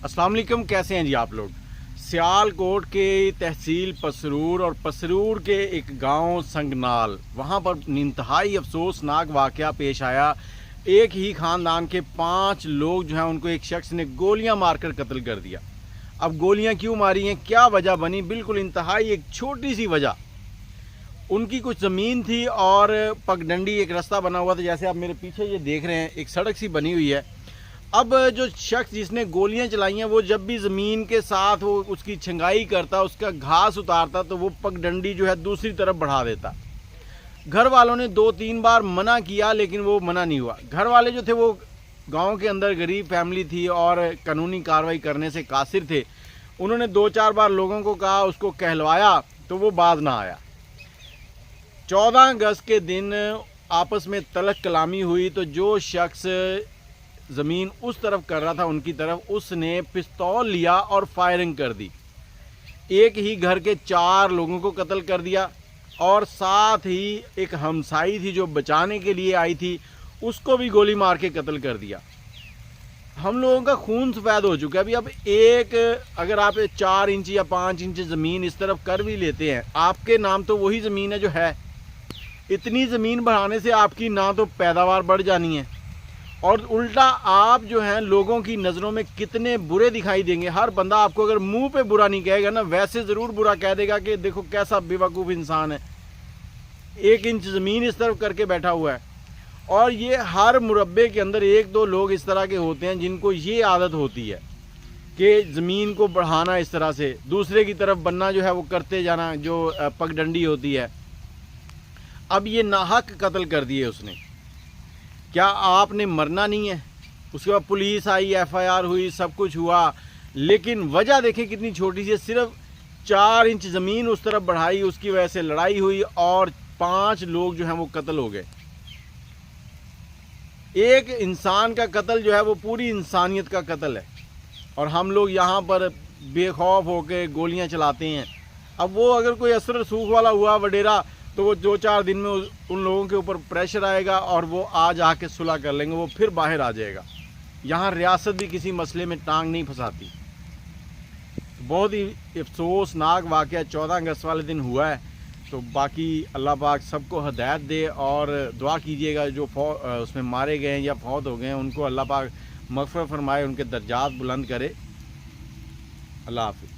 अस्सलाम वालेकुम, कैसे हैं जी आप लोग। सियालकोट के तहसील पसरूर और पसरूर के एक गांव संगनाल, वहां पर इंतहाई अफसोसनाक वाक़या पेश आया। एक ही ख़ानदान के 5 लोग जो हैं उनको एक शख्स ने गोलियां मारकर कत्ल कर दिया। अब गोलियां क्यों मारी हैं, क्या वजह बनी, बिल्कुल इंतहाई एक छोटी सी वजह। उनकी कुछ ज़मीन थी और पगडंडी एक रास्ता बना हुआ था, जैसे आप मेरे पीछे ये देख रहे हैं एक सड़क सी बनी हुई है। अब जो शख्स जिसने गोलियां चलाई हैं वो जब भी ज़मीन के साथ वो उसकी छंगाई करता, उसका घास उतारता, तो वो पगडंडी जो है दूसरी तरफ बढ़ा देता। घर वालों ने 2-3 बार मना किया लेकिन वो मना नहीं हुआ। घर वाले जो थे वो गांव के अंदर गरीब फैमिली थी और कानूनी कार्रवाई करने से कासिर थे। उन्होंने 2-4 बार लोगों को कहा, उसको कहलवाया तो वो बाज ना आया। 14 अगस्त के दिन आपस में तलक कलामी हुई तो जो शख्स ज़मीन उस तरफ कर रहा था उनकी तरफ, उसने पिस्तौल लिया और फायरिंग कर दी। एक ही घर के 4 लोगों को कत्ल कर दिया और साथ ही एक हमसाई थी जो बचाने के लिए आई थी, उसको भी गोली मार के कत्ल कर दिया। हम लोगों का खून सफ़ेद हो चुका है। अभी अब अगर आप 4 इंच या 5 इंच ज़मीन इस तरफ कर भी लेते हैं, आपके नाम तो वही ज़मीन है जो है। इतनी ज़मीन बढ़ाने से आपकी ना तो पैदावार बढ़ जानी है और उल्टा आप जो हैं लोगों की नज़रों में कितने बुरे दिखाई देंगे। हर बंदा आपको अगर मुंह पे बुरा नहीं कहेगा ना, वैसे ज़रूर बुरा कह देगा कि देखो कैसा बेवकूफ़ इंसान है, 1 इंच ज़मीन इस तरफ करके बैठा हुआ है। और ये हर मुरब्बे के अंदर 1-2 लोग इस तरह के होते हैं जिनको ये आदत होती है कि ज़मीन को बढ़ाना, इस तरह से दूसरे की तरफ बनना जो है वो करते जाना, जो पगडंडी होती है। अब ये नाहक कत्ल कर दिए उसने। क्या आपने मरना नहीं है? उसके बाद पुलिस आई, FIR हुई, सब कुछ हुआ, लेकिन वजह देखें कितनी छोटी सी है। सिर्फ 4 इंच ज़मीन उस तरफ बढ़ाई, उसकी वजह से लड़ाई हुई और 5 लोग जो हैं वो कत्ल हो गए। एक इंसान का कत्ल जो है वो पूरी इंसानियत का कत्ल है और हम लोग यहाँ पर बेखौफ होकर गोलियाँ चलाते हैं। अब वो अगर कोई असर रसूख वाला हुआ वडेरा तो वो 2-4 दिन में उन लोगों के ऊपर प्रेशर आएगा और वो आज आके सुलह कर लेंगे, वो फिर बाहर आ जाएगा। यहाँ रियासत भी किसी मसले में टांग नहीं फंसाती। बहुत ही अफसोसनाक वाक़या 14 अगस्त वाले दिन हुआ है। तो बाकी अल्लाह पाक सबको हिदायत दे और दुआ कीजिएगा जो उसमें मारे गए हैं या फौत हो गए हैं उनको अल्लाह पाक मग़फ़िरत फरमाए, उनके दर्जात बुलंद करे। अल्लाह हाफ़िज़।